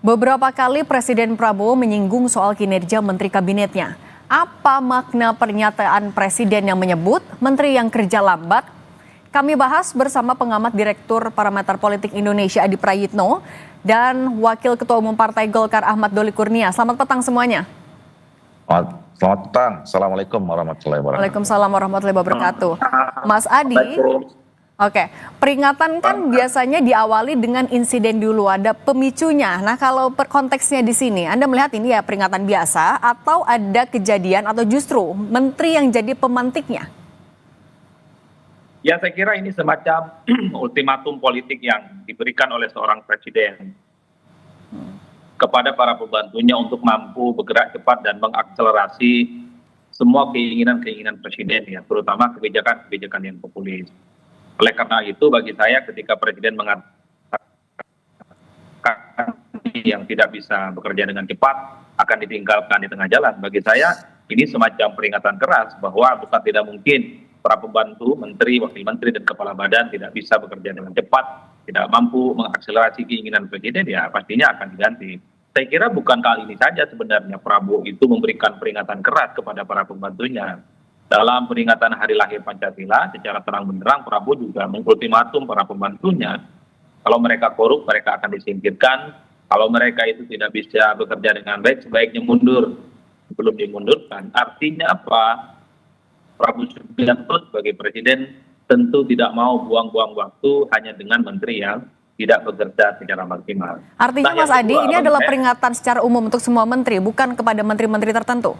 Beberapa kali Presiden Prabowo menyinggung soal kinerja menteri kabinetnya. Apa makna pernyataan Presiden yang menyebut menteri yang kerja lambat? Kami bahas bersama pengamat Direktur Parameter Politik Indonesia Adi Prayitno dan Wakil Ketua Umum Partai Golkar Ahmad Doli Kurnia. Selamat petang semuanya. Selamat petang. Assalamualaikum warahmatullahi wabarakatuh. Waalaikumsalam warahmatullahi wabarakatuh. Mas Adi, oke, peringatan kan biasanya diawali dengan insiden dulu, ada pemicunya. Nah, kalau konteksnya di sini, Anda melihat ini ya peringatan biasa atau ada kejadian atau justru menteri yang jadi pemantiknya? Ya, saya kira ini semacam ultimatum politik yang diberikan oleh seorang presiden kepada para pembantunya untuk mampu bergerak cepat dan mengakselerasi semua keinginan-keinginan presiden, ya, terutama kebijakan-kebijakan yang populis. Oleh karena itu bagi saya ketika Presiden mengatakan yang tidak bisa bekerja dengan cepat akan ditinggalkan di tengah jalan, bagi saya ini semacam peringatan keras bahwa bukan tidak mungkin para pembantu, menteri, wakil menteri, dan kepala badan tidak bisa bekerja dengan cepat, tidak mampu mengakselerasi keinginan Presiden, ya pastinya akan diganti. Saya kira bukan kali ini saja sebenarnya Prabowo itu memberikan peringatan keras kepada para pembantunya. Dalam peringatan Hari Lahir Pancasila, secara terang benderang Prabowo juga mengultimatum para pembantunya, kalau mereka korup mereka akan disingkirkan, kalau mereka itu tidak bisa bekerja dengan baik sebaiknya mundur sebelum dimundurkan. Artinya apa? Prabowo Subianto sebagai presiden tentu tidak mau buang-buang waktu hanya dengan menteri yang tidak bekerja secara maksimal. Artinya Mas Adi, ini adalah peringatan secara umum untuk semua menteri, bukan kepada menteri-menteri tertentu?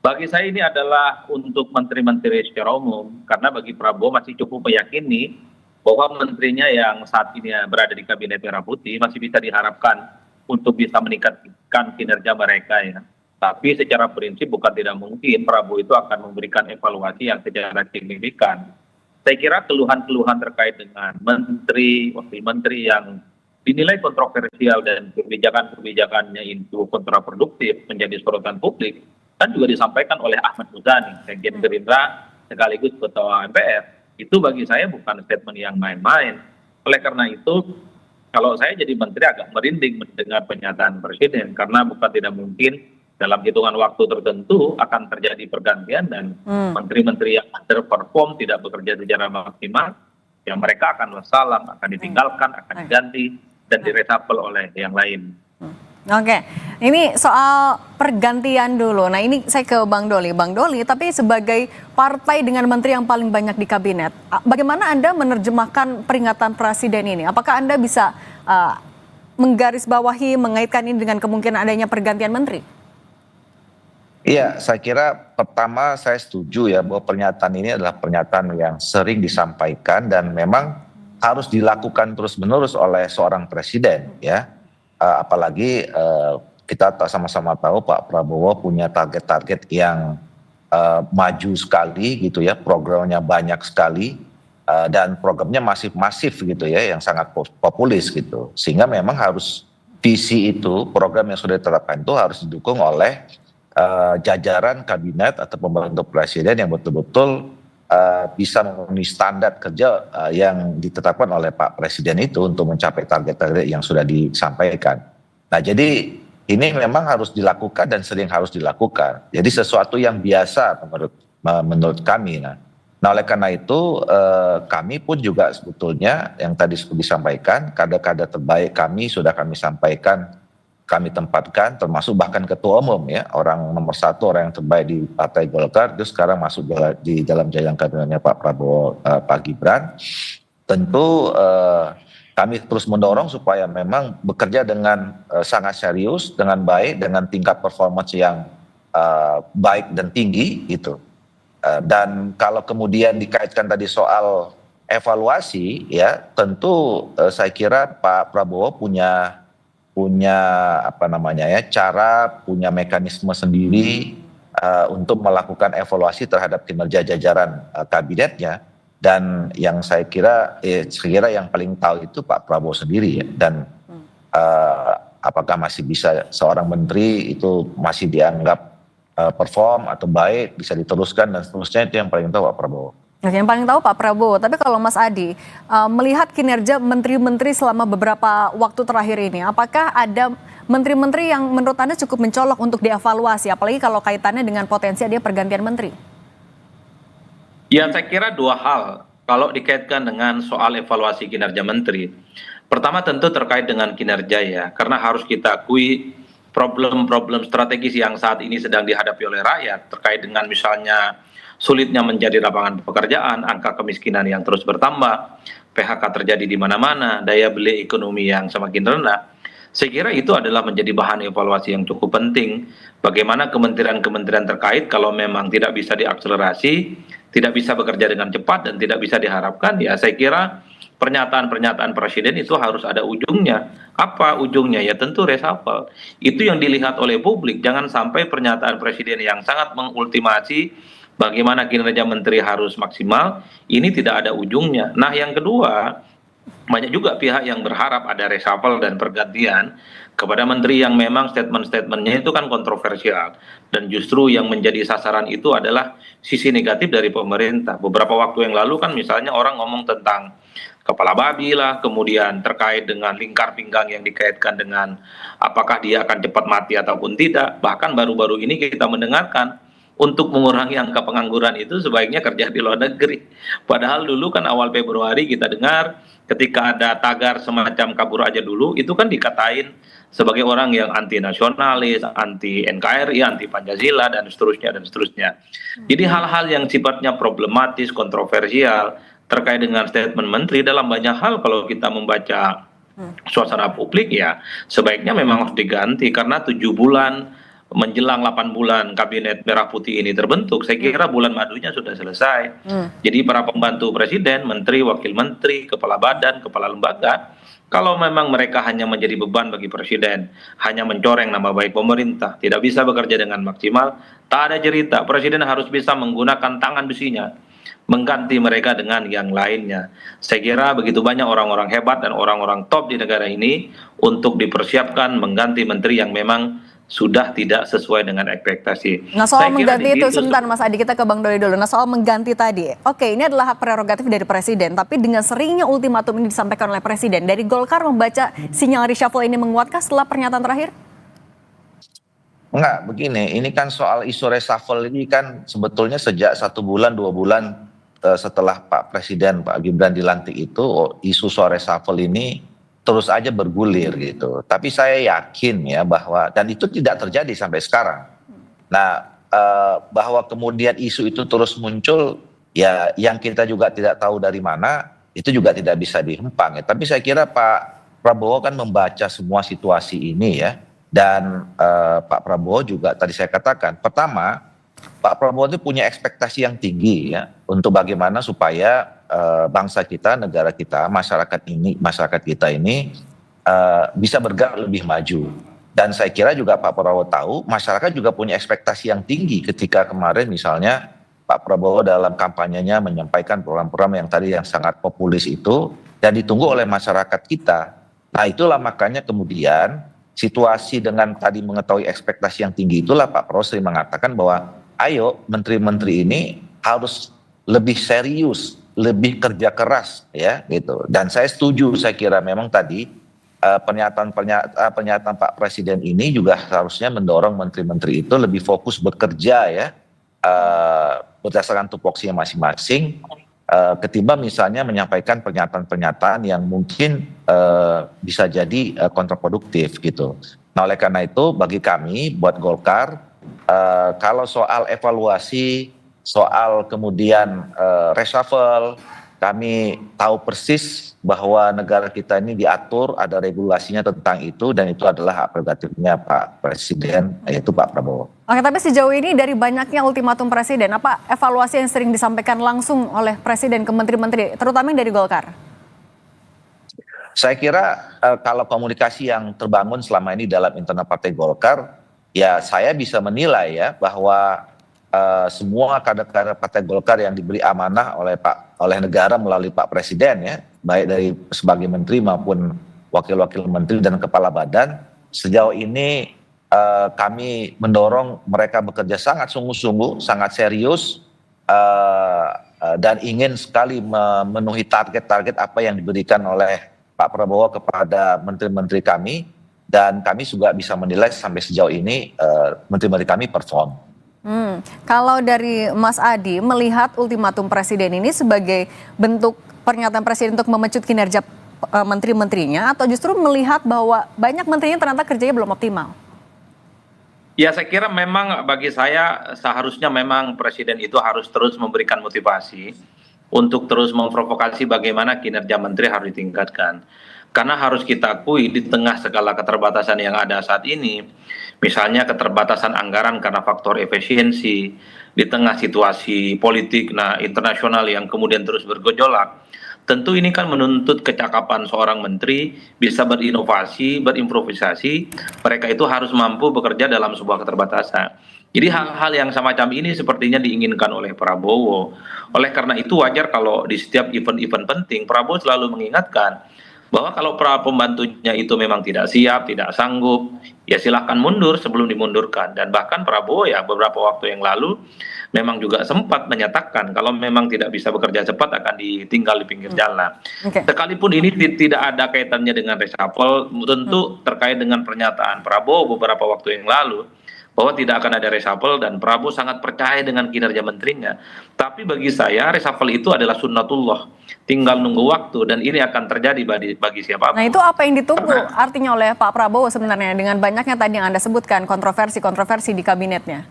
Bagi saya ini adalah untuk menteri-menteri secara umum, karena bagi Prabowo masih cukup meyakini bahwa menterinya yang saat ini berada di Kabinet Merah Putih masih bisa diharapkan untuk bisa meningkatkan kinerja mereka, ya. Tapi secara prinsip bukan tidak mungkin Prabowo itu akan memberikan evaluasi yang secara signifikan. Saya kira keluhan-keluhan terkait dengan menteri, wakil menteri yang dinilai kontroversial dan kebijakan-kebijakannya itu kontraproduktif menjadi sorotan publik, kan juga disampaikan oleh Ahmad Muzani, Sekjen Gerindra sekaligus Ketua MPR. Itu bagi saya bukan statement yang main-main. Oleh karena itu, kalau saya jadi menteri agak merinding mendengar pernyataan Presiden, karena bukan tidak mungkin dalam hitungan waktu tertentu akan terjadi pergantian dan menteri-menteri yang underperform tidak bekerja secara maksimal, ya mereka akan wassalam, akan ditinggalkan, akan diganti dan diresapel oleh yang lain. Oke, ini soal pergantian dulu. Nah, ini saya ke Bang Doli. Bang Doli, tapi sebagai partai dengan menteri yang paling banyak di kabinet, bagaimana Anda menerjemahkan peringatan Presiden ini? Apakah Anda bisa menggarisbawahi, mengaitkan ini dengan kemungkinan adanya pergantian menteri? Iya, saya kira pertama saya setuju ya bahwa pernyataan ini adalah pernyataan yang sering disampaikan dan memang harus dilakukan terus-menerus oleh seorang presiden, ya. Apalagi kita sama-sama tahu Pak Prabowo punya target-target yang maju sekali gitu ya, programnya banyak sekali dan programnya masif gitu ya, yang sangat populis gitu. Sehingga memang harus visi itu, program yang sudah ditetapkan itu harus didukung oleh jajaran kabinet atau pembantu presiden yang betul-betul bisa memenuhi standar kerja yang ditetapkan oleh Pak Presiden itu untuk mencapai target-target yang sudah disampaikan. Nah, jadi ini memang harus dilakukan dan sering harus dilakukan. Jadi sesuatu yang biasa menurut kami. Nah, oleh karena itu kami pun juga sebetulnya yang tadi disampaikan, kader-kader terbaik kami sudah kami sampaikan, kami tempatkan, termasuk bahkan ketua umum ya, orang nomor satu, orang yang terbaik di Partai Golkar itu sekarang masuk di dalam jajaran kabinetnya Pak Prabowo, Pak Gibran. Tentu kami terus mendorong supaya memang bekerja dengan sangat serius, dengan baik, dengan tingkat performance yang baik dan tinggi gitu. Dan kalau kemudian dikaitkan tadi soal evaluasi ya, tentu saya kira Pak Prabowo punya cara, punya mekanisme sendiri untuk melakukan evaluasi terhadap kinerja jajaran kabinetnya, dan yang saya kira yang paling tahu itu Pak Prabowo sendiri ya. Dan apakah masih bisa seorang menteri itu masih dianggap perform atau baik, bisa diteruskan dan seterusnya, itu yang paling tahu Pak Prabowo. Oke, yang paling tahu Pak Prabowo, tapi kalau Mas Adi melihat kinerja menteri-menteri selama beberapa waktu terakhir ini, apakah ada menteri-menteri yang menurut Anda cukup mencolok untuk dievaluasi, apalagi kalau kaitannya dengan potensi ada pergantian menteri? Ya, saya kira dua hal kalau dikaitkan dengan soal evaluasi kinerja menteri. Pertama tentu terkait dengan kinerja ya, karena harus kita akui problem-problem strategis yang saat ini sedang dihadapi oleh rakyat terkait dengan misalnya sulitnya menjadi lapangan pekerjaan, angka kemiskinan yang terus bertambah, PHK terjadi di mana-mana, daya beli ekonomi yang semakin rendah. Saya kira itu adalah menjadi bahan evaluasi yang cukup penting. Bagaimana kementerian-kementerian terkait kalau memang tidak bisa diakselerasi, tidak bisa bekerja dengan cepat dan tidak bisa diharapkan, ya saya kira pernyataan-pernyataan presiden itu harus ada ujungnya. Apa ujungnya? Ya tentu reshuffle. Itu yang dilihat oleh publik. Jangan sampai pernyataan presiden yang sangat mengultimasi bagaimana kinerja menteri harus maksimal, ini tidak ada ujungnya. Nah yang kedua, banyak juga pihak yang berharap ada reshuffle dan pergantian kepada menteri yang memang statement-statementnya itu kan kontroversial. Dan justru yang menjadi sasaran itu adalah sisi negatif dari pemerintah. Beberapa waktu yang lalu kan misalnya orang ngomong tentang kepala babi lah, kemudian terkait dengan lingkar pinggang yang dikaitkan dengan apakah dia akan cepat mati ataupun tidak. Bahkan baru-baru ini kita mendengarkan untuk mengurangi angka pengangguran itu sebaiknya kerja di luar negeri. Padahal dulu kan awal Februari kita dengar ketika ada tagar semacam kabur aja dulu, itu kan dikatain sebagai orang yang anti nasionalis, anti NKRI, anti Pancasila, dan seterusnya, dan seterusnya. Jadi hal-hal yang sifatnya problematis, kontroversial, terkait dengan statement menteri dalam banyak hal kalau kita membaca suasana publik ya sebaiknya memang harus diganti karena 7 bulan menjelang 8 bulan kabinet merah putih ini terbentuk, saya kira bulan madunya sudah selesai. Jadi para pembantu presiden, menteri, wakil menteri, kepala badan, kepala lembaga, kalau memang mereka hanya menjadi beban bagi presiden, hanya mencoreng nama baik pemerintah, tidak bisa bekerja dengan maksimal, tak ada cerita. Presiden harus bisa menggunakan tangan besinya, mengganti mereka dengan yang lainnya. Saya kira begitu banyak orang-orang hebat dan orang-orang top di negara ini untuk dipersiapkan mengganti menteri yang memang sudah tidak sesuai dengan ekspektasi. Nah soal Saya kira mengganti itu, di situ sebentar Mas Adi, kita ke Bang Doli dulu. Nah soal mengganti tadi, oke ini adalah hak prerogatif dari presiden, tapi dengan seringnya ultimatum ini disampaikan oleh presiden, dari Golkar membaca sinyal reshuffle ini menguatkah setelah pernyataan terakhir? Enggak, begini, ini kan soal isu reshuffle ini kan sebetulnya sejak 1 bulan, 2 bulan setelah Pak Presiden, Pak Gibran dilantik itu, isu soal reshuffle ini terus aja bergulir gitu. Tapi saya yakin ya bahwa, dan itu tidak terjadi sampai sekarang. Nah, bahwa kemudian isu itu terus muncul, ya yang kita juga tidak tahu dari mana, itu juga tidak bisa dihempang ya. Tapi saya kira Pak Prabowo kan membaca semua situasi ini ya. Dan Pak Prabowo juga tadi saya katakan, pertama Pak Prabowo itu punya ekspektasi yang tinggi ya untuk bagaimana supaya bangsa kita, negara kita, masyarakat kita ini bisa bergerak lebih maju. Dan saya kira juga Pak Prabowo tahu masyarakat juga punya ekspektasi yang tinggi ketika kemarin misalnya Pak Prabowo dalam kampanyenya menyampaikan program-program yang tadi yang sangat populis itu dan ditunggu oleh masyarakat kita. Nah itulah makanya kemudian situasi dengan tadi mengetahui ekspektasi yang tinggi itulah Pak Prabowo sering mengatakan bahwa ayo menteri-menteri ini harus lebih serius, lebih kerja keras ya gitu. Dan saya setuju, saya kira memang tadi pernyataan Pak Presiden ini juga harusnya mendorong menteri-menteri itu lebih fokus bekerja ya berdasarkan tupoksinya masing-masing ketimbang misalnya menyampaikan pernyataan-pernyataan yang mungkin bisa jadi kontraproduktif gitu. Nah oleh karena itu bagi kami buat Golkar kalau soal evaluasi, soal kemudian reshuffle, kami tahu persis bahwa negara kita ini diatur, ada regulasinya tentang itu, dan itu adalah hak prerogatifnya Pak Presiden, yaitu Pak Prabowo. Oke, tapi sejauh ini dari banyaknya ultimatum presiden, apa evaluasi yang sering disampaikan langsung oleh presiden ke menteri-menteri, terutama yang dari Golkar? Saya kira kalau komunikasi yang terbangun selama ini dalam internal Partai Golkar, ya saya bisa menilai ya bahwa semua kader-kader Partai Golkar yang diberi amanah oleh negara melalui Pak Presiden ya, baik dari sebagai menteri maupun wakil-wakil menteri dan kepala badan, sejauh ini kami mendorong mereka bekerja sangat sungguh-sungguh, sangat serius dan ingin sekali memenuhi target-target apa yang diberikan oleh Pak Prabowo kepada menteri-menteri kami, dan kami juga bisa menilai sampai sejauh ini menteri-menteri kami perform. Kalau dari Mas Adi melihat ultimatum presiden ini sebagai bentuk pernyataan presiden untuk memecut kinerja menteri-menterinya, atau justru melihat bahwa banyak menterinya ternyata kerjanya belum optimal? Ya, saya kira memang bagi saya seharusnya memang presiden itu harus terus memberikan motivasi untuk terus memprovokasi bagaimana kinerja menteri harus ditingkatkan. Karena harus kita akui di tengah segala keterbatasan yang ada saat ini, misalnya keterbatasan anggaran karena faktor efisiensi, di tengah situasi politik internasional yang kemudian terus bergejolak, tentu ini kan menuntut kecakapan seorang menteri bisa berinovasi, berimprovisasi. Mereka itu harus mampu bekerja dalam sebuah keterbatasan. Jadi hal-hal yang semacam ini sepertinya diinginkan oleh Prabowo. Oleh karena itu wajar kalau di setiap event-event penting Prabowo selalu mengingatkan bahwa kalau para pembantunya itu memang tidak siap, tidak sanggup, ya silahkan mundur sebelum dimundurkan. Dan bahkan Prabowo ya beberapa waktu yang lalu memang juga sempat menyatakan kalau memang tidak bisa bekerja cepat akan ditinggal di pinggir jalan. Sekalipun ini tidak ada kaitannya dengan reshuffle, tentu terkait dengan pernyataan Prabowo beberapa waktu yang lalu bahwa tidak akan ada reshuffle, dan Prabowo sangat percaya dengan kinerja menterinya. Tapi bagi saya reshuffle itu adalah sunnatullah, tinggal nunggu waktu, dan ini akan terjadi bagi siapapun. Nah, itu apa yang ditunggu artinya oleh Pak Prabowo sebenarnya dengan banyaknya tadi yang Anda sebutkan kontroversi di kabinetnya?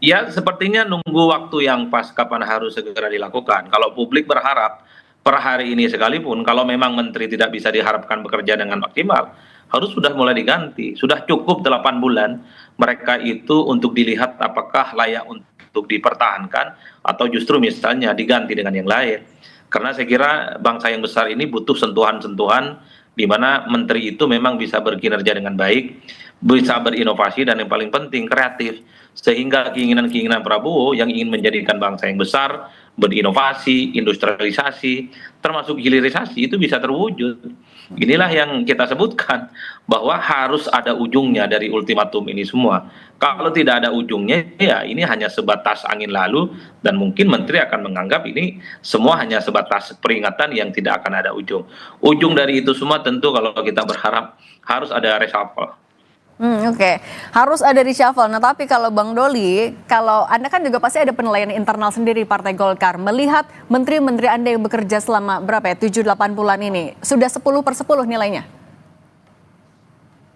Ya, sepertinya nunggu waktu yang pas kapan harus segera dilakukan. Kalau publik berharap per hari ini sekalipun, kalau memang menteri tidak bisa diharapkan bekerja dengan maksimal, harus sudah mulai diganti. Sudah cukup 8 bulan mereka itu untuk dilihat apakah layak untuk dipertahankan atau justru misalnya diganti dengan yang lain. Karena saya kira bangsa yang besar ini butuh sentuhan-sentuhan di mana menteri itu memang bisa berkinerja dengan baik, bisa berinovasi, dan yang paling penting kreatif. Sehingga keinginan-keinginan Prabowo yang ingin menjadikan bangsa yang besar, berinovasi, industrialisasi, termasuk hilirisasi itu bisa terwujud. Inilah yang kita sebutkan bahwa harus ada ujungnya dari ultimatum ini semua. Kalau tidak ada ujungnya, ya ini hanya sebatas angin lalu, dan mungkin menteri akan menganggap ini semua hanya sebatas peringatan yang tidak akan ada ujung. Ujung dari itu semua tentu kalau kita berharap harus ada reshuffle. Oke. Harus ada reshuffle. Nah, tapi kalau Bang Doli, kalau Anda kan juga pasti ada penilaian internal sendiri di Partai Golkar, melihat menteri-menteri Anda yang bekerja selama berapa ya, 7-8 bulan ini, sudah 10/10 nilainya?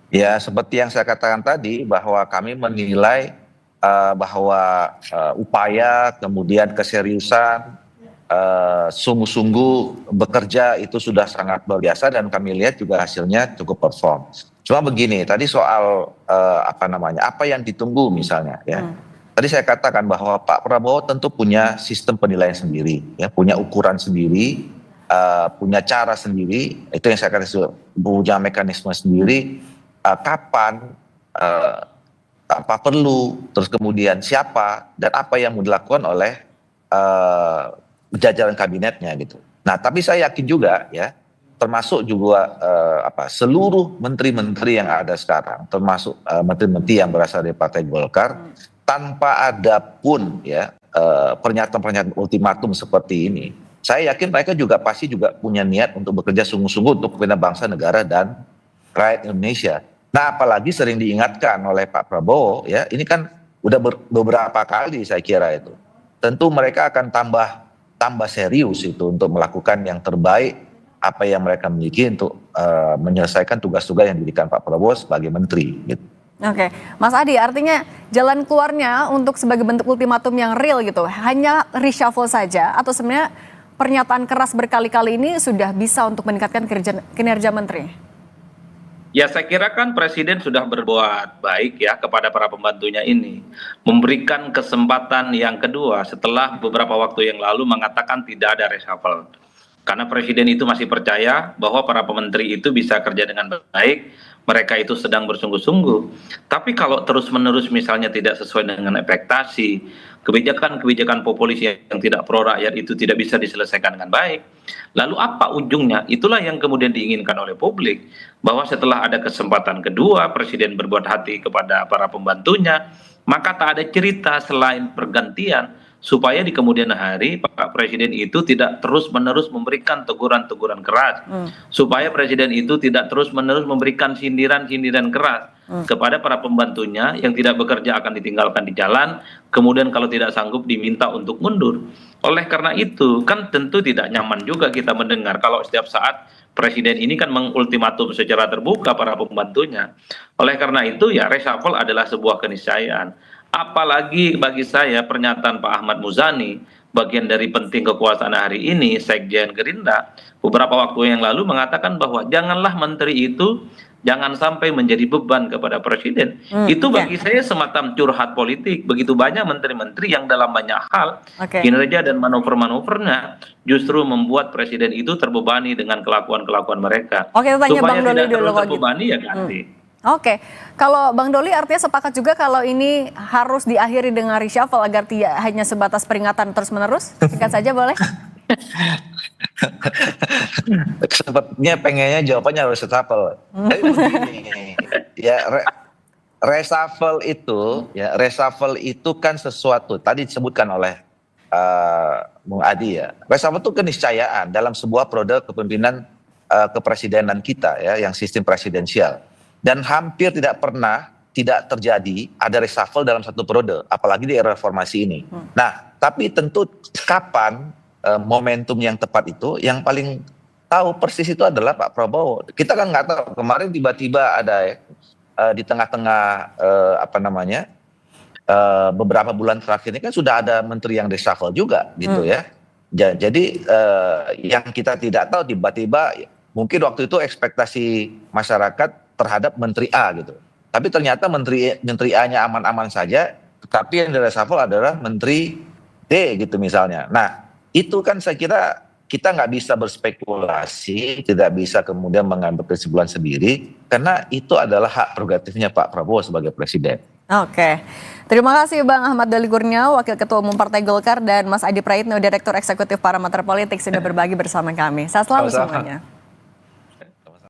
Ya, seperti yang saya katakan tadi, bahwa kami menilai bahwa upaya, kemudian keseriusan, sungguh-sungguh bekerja itu sudah sangat luar biasa, dan kami lihat juga hasilnya cukup perform. Cuma begini, tadi soal apa yang ditunggu misalnya ya. Tadi saya katakan bahwa Pak Prabowo tentu punya sistem penilaian sendiri, ya, punya ukuran sendiri, punya cara sendiri, itu yang saya katakan, punya mekanisme sendiri, kapan, apa perlu, terus kemudian siapa, dan apa yang mau dilakukan oleh jajaran kabinetnya gitu. Nah, tapi saya yakin juga ya, termasuk juga seluruh menteri-menteri yang ada sekarang, termasuk menteri-menteri yang berasal dari Partai Golkar, tanpa ada pun ya pernyataan-pernyataan ultimatum seperti ini, saya yakin mereka juga pasti juga punya niat untuk bekerja sungguh-sungguh untuk kepentingan bangsa, negara, dan rakyat Indonesia. Nah, apalagi sering diingatkan oleh Pak Prabowo ya, ini kan udah beberapa kali saya kira itu. Tentu mereka akan tambah serius itu untuk melakukan yang terbaik apa yang mereka miliki untuk menyelesaikan tugas-tugas yang diberikan Pak Prabowo sebagai menteri. Gitu. Oke, Mas Adi, artinya jalan keluarnya untuk sebagai bentuk ultimatum yang real gitu, hanya reshuffle saja, atau sebenarnya pernyataan keras berkali-kali ini sudah bisa untuk meningkatkan kinerja menteri? Ya, saya kira kan Presiden sudah berbuat baik ya kepada para pembantunya ini. Memberikan kesempatan yang kedua setelah beberapa waktu yang lalu mengatakan tidak ada reshuffle. Karena Presiden itu masih percaya bahwa para pementeri itu bisa kerja dengan baik, mereka itu sedang bersungguh-sungguh. Tapi kalau terus-menerus misalnya tidak sesuai dengan ekspektasi, kebijakan-kebijakan populis yang tidak pro rakyat itu tidak bisa diselesaikan dengan baik, lalu apa ujungnya? Itulah yang kemudian diinginkan oleh publik, bahwa setelah ada kesempatan kedua Presiden berbuat hati kepada para pembantunya, maka tak ada cerita selain pergantian, supaya di kemudian hari Pak Presiden itu tidak terus-menerus memberikan teguran-teguran keras, supaya Presiden itu tidak terus-menerus memberikan sindiran-sindiran keras kepada para pembantunya yang tidak bekerja akan ditinggalkan di jalan, kemudian kalau tidak sanggup diminta untuk mundur. Oleh karena itu kan tentu tidak nyaman juga kita mendengar kalau setiap saat Presiden ini kan mengultimatum secara terbuka para pembantunya. Oleh karena itu ya reshuffle adalah sebuah keniscayaan. Apalagi bagi saya pernyataan Pak Ahmad Muzani, bagian dari penting kekuasaan hari ini, Sekjen Gerindra, beberapa waktu yang lalu mengatakan bahwa janganlah menteri itu jangan sampai menjadi beban kepada presiden. Itu bagi saya semacam curhat politik. Begitu banyak menteri-menteri yang dalam banyak hal, kinerja dan manuver-manuvernya justru membuat presiden itu terbebani dengan kelakuan-kelakuan mereka. Oke, tanya Supaya Bang Doli tidak dulu terus kalau gitu. terbebani ya ganti. Oke, kalau Bang Doli artinya sepakat juga kalau ini harus diakhiri dengan reshuffle agar tidak hanya sebatas peringatan terus-menerus? Singkat saja boleh? Sepertinya pengennya jawabannya harus reshuffle. Tapi begini, ya reshuffle itu kan sesuatu tadi disebutkan oleh Bung Adi ya. Reshuffle itu keniscayaan dalam sebuah periode kepemimpinan kepresidenan kita ya, yang sistem presidensial. Dan hampir tidak pernah tidak terjadi ada reshuffle dalam satu periode, apalagi di era reformasi ini. Nah, tapi tentu kapan momentum yang tepat itu, yang paling tahu persis itu adalah Pak Prabowo. Kita kan nggak tahu, kemarin tiba-tiba ada di tengah-tengah beberapa bulan terakhir ini kan sudah ada menteri yang reshuffle juga gitu ya. Jadi yang kita tidak tahu tiba-tiba mungkin waktu itu ekspektasi masyarakat terhadap Menteri A gitu. Tapi ternyata Menteri A-nya aman-aman saja, tetapi yang di-reshuffle adalah Menteri D gitu misalnya. Nah, itu kan saya kira kita nggak bisa berspekulasi, tidak bisa kemudian mengambil kesimpulan sendiri, karena itu adalah hak prerogatifnya Pak Prabowo sebagai Presiden. Oke, terima kasih Bang Ahmad Doli Kurnia, Wakil Ketua Umum Partai Golkar, dan Mas Adi Praitno, Direktur Eksekutif Parameter Politik sudah berbagi bersama kami. Sehat selalu semuanya.